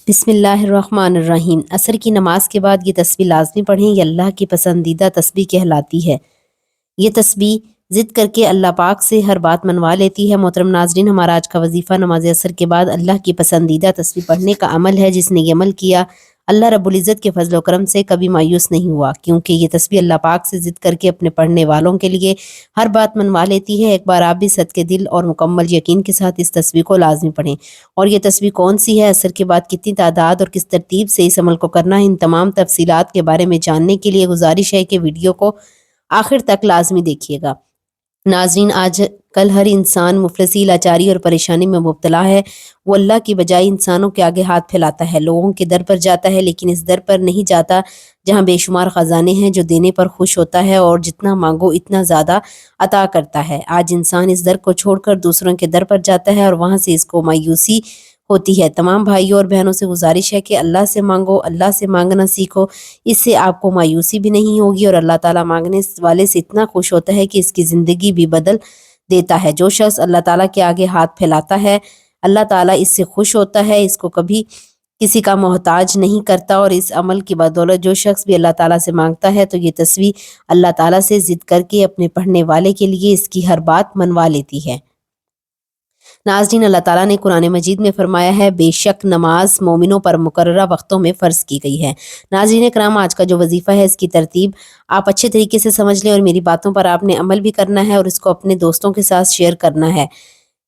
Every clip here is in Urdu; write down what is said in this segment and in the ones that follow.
بسم اللہ الرحمن الرحیم۔ عصر کی نماز کے بعد یہ تسبیح لازمی پڑھیں، یہ اللہ کی پسندیدہ تسبیح کہلاتی ہے۔ یہ تسبیح ضد کر کے اللہ پاک سے ہر بات منوا لیتی ہے۔ محترم ناظرین، ہمارا آج کا وظیفہ نماز عصر کے بعد اللہ کی پسندیدہ تسبیح پڑھنے کا عمل ہے۔ جس نے یہ عمل کیا اللہ رب العزت کے فضل و کرم سے کبھی مایوس نہیں ہوا، کیونکہ یہ تسبیح اللہ پاک سے ضد کر کے اپنے پڑھنے والوں کے لیے ہر بات منوا لیتی ہے۔ ایک بار آپ بھی صدقے دل اور مکمل یقین کے ساتھ اس تسبیح کو لازمی پڑھیں۔ اور یہ تسبیح کون سی ہے، عصر کے بعد کتنی تعداد اور کس ترتیب سے اس عمل کو کرنا ہے، ان تمام تفصیلات کے بارے میں جاننے کے لیے گزارش ہے کہ ویڈیو کو آخر تک لازمی دیکھیے گا۔ ناظرین، آج کل ہر انسان مفلسی، لاچاری اور پریشانی میں مبتلا ہے۔ وہ اللہ کی بجائے انسانوں کے آگے ہاتھ پھیلاتا ہے، لوگوں کے در پر جاتا ہے، لیکن اس در پر نہیں جاتا جہاں بے شمار خزانے ہیں، جو دینے پر خوش ہوتا ہے اور جتنا مانگو اتنا زیادہ عطا کرتا ہے۔ آج انسان اس در کو چھوڑ کر دوسروں کے در پر جاتا ہے اور وہاں سے اس کو مایوسی ہوتی ہے۔ تمام بھائیوں اور بہنوں سے گزارش ہے کہ اللہ سے مانگو، اللہ سے مانگنا سیکھو، اس سے آپ کو مایوسی بھی نہیں ہوگی اور اللہ تعالیٰ مانگنے والے سے اتنا خوش ہوتا ہے کہ اس کی زندگی بھی بدل دیتا ہے۔ جو شخص اللہ تعالیٰ کے آگے ہاتھ پھیلاتا ہے، اللہ تعالیٰ اس سے خوش ہوتا ہے، اس کو کبھی کسی کا محتاج نہیں کرتا، اور اس عمل کی بدولت جو شخص بھی اللہ تعالیٰ سے مانگتا ہے تو یہ تسبیح اللہ تعالیٰ سے ضد کر کے اپنے پڑھنے والے کے لیے اس کی ہر بات منوا لیتی ہے۔ ناظرین، اللہ تعالیٰ نے قرآن مجید میں فرمایا ہے، بے شک نماز مومنوں پر مقررہ وقتوں میں فرض کی گئی ہے۔ ناظرین کرام، آج کا جو وظیفہ ہے اس کی ترتیب آپ اچھے طریقے سے سمجھ لیں، اور میری باتوں پر آپ نے عمل بھی کرنا ہے اور اس کو اپنے دوستوں کے ساتھ شیئر کرنا ہے۔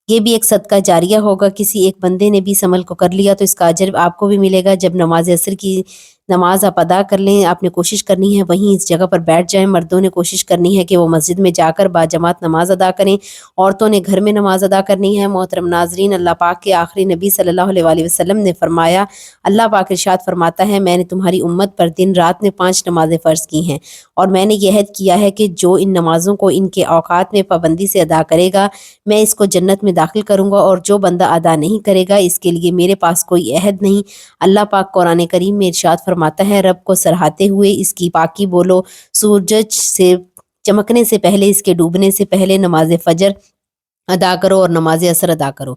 یہ بھی ایک صدقہ جاریہ ہوگا، کسی ایک بندے نے بھی اس عمل کو کر لیا تو اس کا اجر آپ کو بھی ملے گا۔ جب نماز عصر کی نماز آپ ادا کر لیں، آپ نے کوشش کرنی ہے وہیں اس جگہ پر بیٹھ جائیں۔ مردوں نے کوشش کرنی ہے کہ وہ مسجد میں جا کر باجماعت نماز ادا کریں، عورتوں نے گھر میں نماز ادا کرنی ہے۔ محترم ناظرین، اللہ پاک کے آخری نبی صلی اللہ علیہ وآلہ وسلم نے فرمایا، اللہ پاک ارشاد فرماتا ہے، میں نے تمہاری امت پر دن رات میں 5 نمازیں فرض کی ہیں، اور میں نے یہ عہد کیا ہے کہ جو ان نمازوں کو ان کے اوقات میں پابندی سے ادا کرے گا میں اس کو جنت میں داخل کروں گا، اور جو بندہ ادا نہیں کرے گا اس کے لیے میرے پاس کوئی عہد نہیں۔ اللہ پاک قرآن کریم میں ارشاد فرماتا ہے، رب کو سراہتے ہوئے اس کی پاکی بولو، سورج سے چمکنے سے پہلے، اس کے ڈوبنے سے پہلے نماز فجر ادا کرو اور نماز عصر ادا کرو۔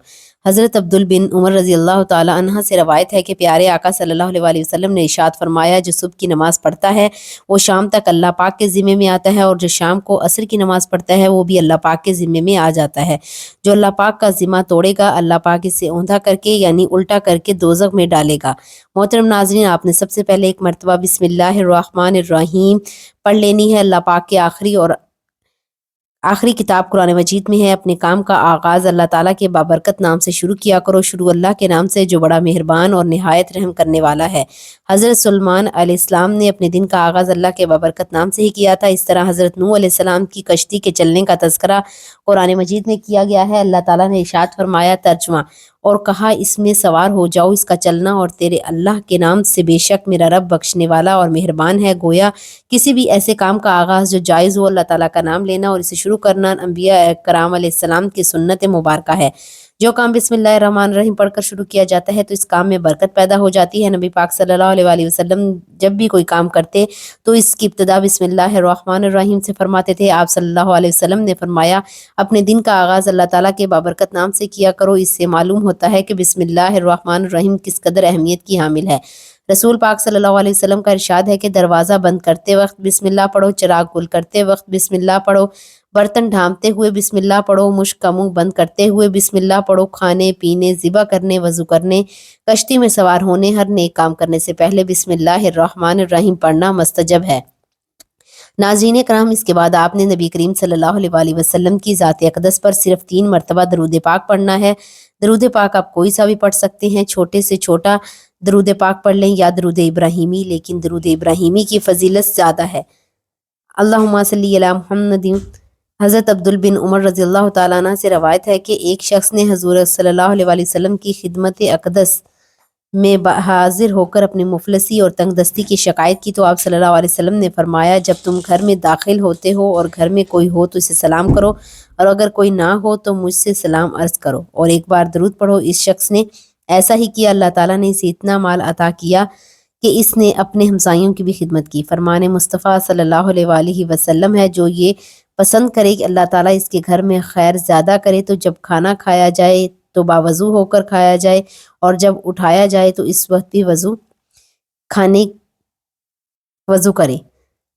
حضرت عبدال بن عمر رضی اللہ تعالی عنہ سے روایت ہے کہ پیارے آقا صلی اللہ علیہ وآلہ وسلم نے ارشاد فرمایا، جو صبح کی نماز پڑھتا ہے وہ شام تک اللہ پاک کے ذمے میں آتا ہے، اور جو شام کو عصر کی نماز پڑھتا ہے وہ بھی اللہ پاک کے ذمے میں آ جاتا ہے۔ جو اللہ پاک کا ذمہ توڑے گا اللہ پاک اسے اوندھا کر کے یعنی الٹا کر کے دوزخ میں ڈالے گا۔ محترم ناظرین، آپ نے سب سے پہلے ایک مرتبہ بسم اللہ الرحمن الرحیم پڑھ لینی ہے۔ اللہ پاک کے آخری کتاب قرآن مجید میں ہے، اپنے کام کا آغاز اللہ تعالیٰ کے بابرکت نام سے شروع کیا کرو۔ شروع اللہ کے نام سے جو بڑا مہربان اور نہایت رحم کرنے والا ہے۔ حضرت سلیمان علیہ السلام نے اپنے دن کا آغاز اللہ کے بابرکت نام سے ہی کیا تھا۔ اس طرح حضرت نوح علیہ السلام کی کشتی کے چلنے کا تذکرہ قرآن مجید میں کیا گیا ہے۔ اللہ تعالیٰ نے ارشاد فرمایا ترجمہ، اور کہا اس میں سوار ہو جاؤ، اس کا چلنا اور تیرے اللہ کے نام سے، بے شک میرا رب بخشنے والا اور مہربان ہے۔ گویا کسی بھی ایسے کام کا آغاز جو جائز ہو، اللہ تعالیٰ کا نام لینا اور اسے شروع کرنا انبیاء کرام علیہ السلام کی سنت مبارکہ ہے۔ جو کام بسم اللہ الرحمن الرحیم پڑھ کر شروع کیا جاتا ہے تو اس کام میں برکت پیدا ہو جاتی ہے۔ نبی پاک صلی اللہ علیہ وآلہ وسلم جب بھی کوئی کام کرتے تو اس کی ابتدا بسم اللہ الرحمن الرحیم سے فرماتے تھے۔ آپ صلی اللہ علیہ وسلم نے فرمایا، اپنے دن کا آغاز اللہ تعالیٰ کے بابرکت نام سے کیا کرو۔ اس سے معلوم ہوتا ہے کہ بسم اللہ الرحمن الرحیم کس قدر اہمیت کی حامل ہے۔ رسول پاک صلی اللہ علیہ وسلم کا ارشاد ہے کہ دروازہ بند کرتے وقت بسم اللہ پڑھو، چراغ گل کرتے وقت بسم اللہ پڑھو، برتن ڈھانپتے ہوئے بسم اللہ پڑھو، مشک کا منہ بند کرتے ہوئے بسم اللہ پڑھو، کھانے پینے، ذبح کرنے، وضو کرنے، کشتی میں سوار ہونے، ہر نیک کام کرنے سے پہلے بسم اللہ الرحمن الرحیم پڑھنا مستجب ہے۔ ناظرین کرام، اس کے بعد آپ نے نبی کریم صلی اللہ علیہ وآلہ وسلم کی ذات اقدس پر صرف 3 مرتبہ درود پاک پڑھنا ہے۔ درود پاک آپ کوئی سا بھی پڑھ سکتے ہیں، چھوٹے سے چھوٹا درود پاک پڑھ لیں یا درود ابراہیمی، لیکن درود ابراہیمی کی فضیلت زیادہ ہے۔ اللہم صلی علی محمد۔ حضرت عبدال بن عمر رضی اللہ تعالیٰ عنہ سے روایت ہے کہ ایک شخص نے حضور صلی اللہ علیہ وآلہ وسلم کی خدمت اقدس میں حاضر ہو کر اپنی مفلسی اور تنگ دستی کی شکایت کی تو آپ صلی اللہ علیہ وسلم نے فرمایا، جب تم گھر میں داخل ہوتے ہو اور گھر میں کوئی ہو تو اسے سلام کرو، اور اگر کوئی نہ ہو تو مجھ سے سلام عرض کرو اور ایک بار درود پڑھو۔ اس شخص نے ایسا ہی کیا، اللہ تعالیٰ نے اسے اتنا مال عطا کیا کہ اس نے اپنے ہمسایوں کی بھی خدمت کی۔ فرمان مصطفیٰ صلی اللہ علیہ وآلہ وسلم ہے، جو یہ پسند کرے کہ اللہ تعالیٰ اس کے گھر میں خیر زیادہ کرے تو جب کھانا کھایا جائے تو باوضو ہو کر کھایا جائے، اور جب اٹھایا جائے تو اس وقت بھی وضو کرے۔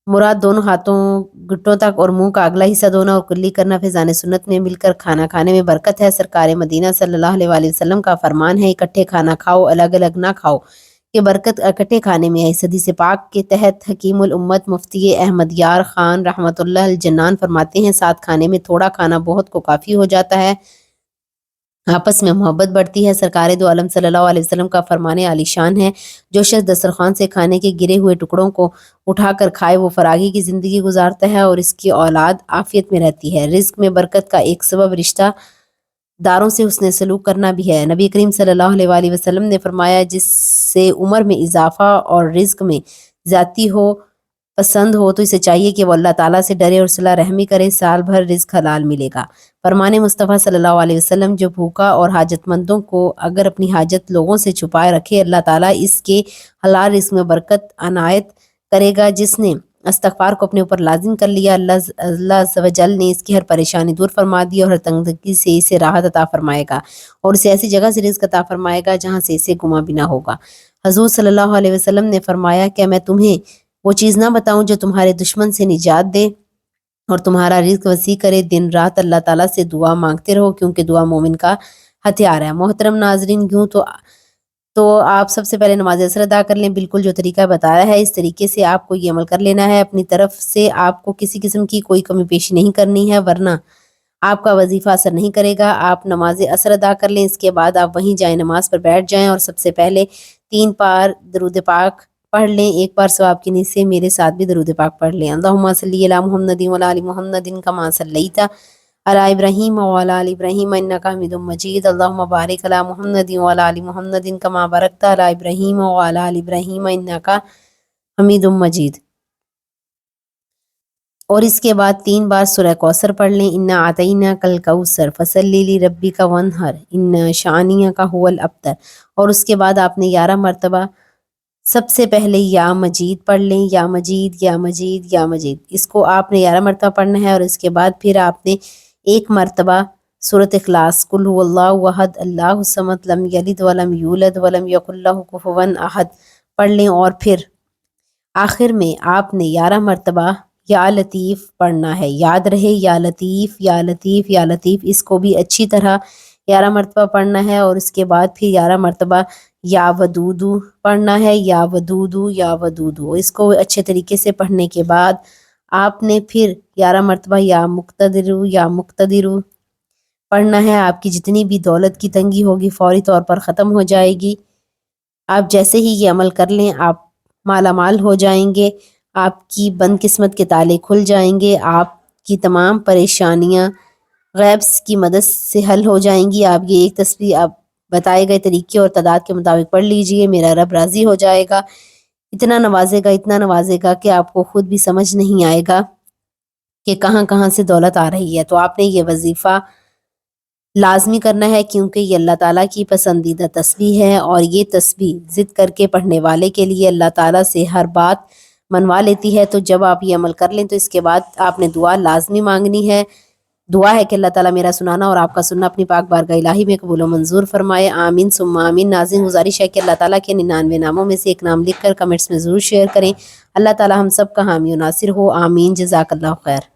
مراد دونوں ہاتھوں گھٹنوں تک اور منہ کا اگلا حصہ دھونا اور کلی کرنا فیضان سنت میں مل کر کھانا کھانے میں برکت ہے۔ سرکار مدینہ صلی اللہ علیہ وآلہ وسلم کا فرمان ہے، اکٹھے کھانا کھاؤ، الگ الگ نہ کھاؤ، کہ برکت اکٹھے کھانے میں ہے۔ اس حدیث پاک کے تحت حکیم الامت مفتی احمد یار خان رحمۃ اللہ الجنان فرماتے ہیں، ساتھ کھانے میں تھوڑا کھانا بہت کو کافی ہو جاتا ہے، آپس میں محبت بڑھتی ہے۔ سرکار دو عالم صلی اللہ علیہ وسلم کا فرمان عالی شان ہے، جو شخص دسترخوان سے کھانے کے گرے ہوئے ٹکڑوں کو اٹھا کر کھائے وہ فراغی کی زندگی گزارتا ہے اور اس کی اولاد عافیت میں رہتی ہے۔ رزق میں برکت کا ایک سبب رشتہ داروں سے حسن سلوک کرنا بھی ہے۔ نبی کریم صلی اللہ علیہ وآلہ وسلم نے فرمایا، جس سے عمر میں اضافہ اور رزق میں زیادتی ہو پسند ہو تو اسے چاہیے کہ وہ اللہ تعالیٰ سے ڈرے اور صلہ رحمی کرے، سال بھر رزق حلال ملے گا۔ فرمان مصطفیٰ صلی اللہ علیہ وسلم، جو بھوکا اور حاجت مندوں کو اگر اپنی حاجت لوگوں سے چھپائے رکھے، اللہ تعالیٰ اس کے حلال رزق میں برکت عنایت کرے گا۔ جس نے استغفار کو اپنے اوپر لازم کر لیا، اللہ عز و جل نے اس کی ہر پریشانی دور فرما دی اور ہر تنگی سے اسے راحت عطا فرمائے گا اور اسے ایسی جگہ سے رزق عطا فرمائے گا جہاں سے اسے گما بھی نہ ہوگا۔ حضور صلی اللہ علیہ وسلم نے فرمایا، کہ میں تمہیں وہ چیز نہ بتاؤں جو تمہارے دشمن سے نجات دے اور تمہارا رزق وسیع کرے؟ دن رات اللہ تعالیٰ سے دعا مانگتے رہو، کیونکہ دعا مومن کا ہتھیار ہے۔ محترم ناظرین، یوں تو آپ سب سے پہلے نماز عصر ادا کر لیں، بالکل جو طریقہ بتایا ہے اس طریقے سے آپ کو یہ عمل کر لینا ہے۔ اپنی طرف سے آپ کو کسی قسم کی کوئی کمی پیشی نہیں کرنی ہے، ورنہ آپ کا وظیفہ اثر نہیں کرے گا۔ آپ نماز عصر ادا کر لیں، اس کے بعد آپ وہیں جائیں نماز پر بیٹھ جائیں اور سب سے پہلے 3 بار درود پاک پڑھ لیں۔ ایک بار ثواب کی نیت سے میرے ساتھ بھی درود پاک پڑھ لیں۔ اللہم صلی علی محمد وعلی آل محمد کما صلیت علی ابراہیم وعلی آل ابراہیم انک حمید مجید۔ اللہم بارک علی محمد وعلی آل محمد کما بارکت علی ابراہیم وعلی آل ابراہیم انک حمید مجید۔ اور اس کے بعد 3 بار سورہ کوثر پڑھ لیں۔ انا اعطیناک الکوثر فصلی لربک وانحر ان شانئک ھو الابتر۔ اور اس کے بعد آپ نے 11 مرتبہ سب سے پہلے یا مجید پڑھ لیں، یا مجید یا مجید یا مجید، اس کو آپ نے 11 مرتبہ پڑھنا ہے۔ اور اس کے بعد پھر آپ نے 1 مرتبہ سورۃ اخلاص، قل ھو اللہ احد اللہ الصمد لم یلد ولم یولد ولم یکن لہ کفوا احد پڑھ لیں۔ اور پھر آخر میں آپ نے 11 مرتبہ یا لطیف پڑھنا ہے۔ یاد رہے، یا لطیف یا لطیف یا لطیف، اس کو بھی اچھی طرح 11 مرتبہ پڑھنا ہے۔ اور اس کے بعد پھر 11 مرتبہ یا ودودو پڑھنا ہے، یا ودودو یا ودودو، اس کو اچھے طریقے سے پڑھنے کے بعد آپ نے پھر 11 مرتبہ یا مقتدرو یا مقتدرو پڑھنا ہے۔ آپ کی جتنی بھی دولت کی تنگی ہوگی فوری طور پر ختم ہو جائے گی۔ آپ جیسے ہی یہ عمل کر لیں آپ مالا مال ہو جائیں گے، آپ کی بند قسمت کے تالے کھل جائیں گے، آپ کی تمام پریشانیاں غیب کی مدد سے حل ہو جائیں گی۔ آپ یہ ایک تسبیح آپ بتائے گئے طریقے اور تعداد کے مطابق پڑھ لیجئے، میرا رب راضی ہو جائے گا، اتنا نوازے گا کہ آپ کو خود بھی سمجھ نہیں آئے گا کہ کہاں کہاں سے دولت آ رہی ہے۔ تو آپ نے یہ وظیفہ لازمی کرنا ہے، کیونکہ یہ اللہ تعالیٰ کی پسندیدہ تسبیح ہے، اور یہ تسبیح ضد کر کے پڑھنے والے کے لیے اللہ تعالیٰ سے ہر بات منوا لیتی ہے۔ تو جب آپ یہ عمل کر لیں تو اس کے بعد آپ نے دعا لازمی مانگنی ہے۔ دعا ہے کہ اللہ تعالیٰ میرا سنانا اور آپ کا سننا اپنی پاک بارگاہ الہی میں قبول و منظور فرمائے، آمین ثم آمین۔ ناظرین، گزارش ہے کہ اللہ تعالیٰ کے 99 ناموں میں سے ایک نام لکھ کر کمنٹس میں ضرور شیئر کریں۔ اللہ تعالیٰ ہم سب کا حامی و ناصر ہو، آمین۔ جزاک اللہ خیر۔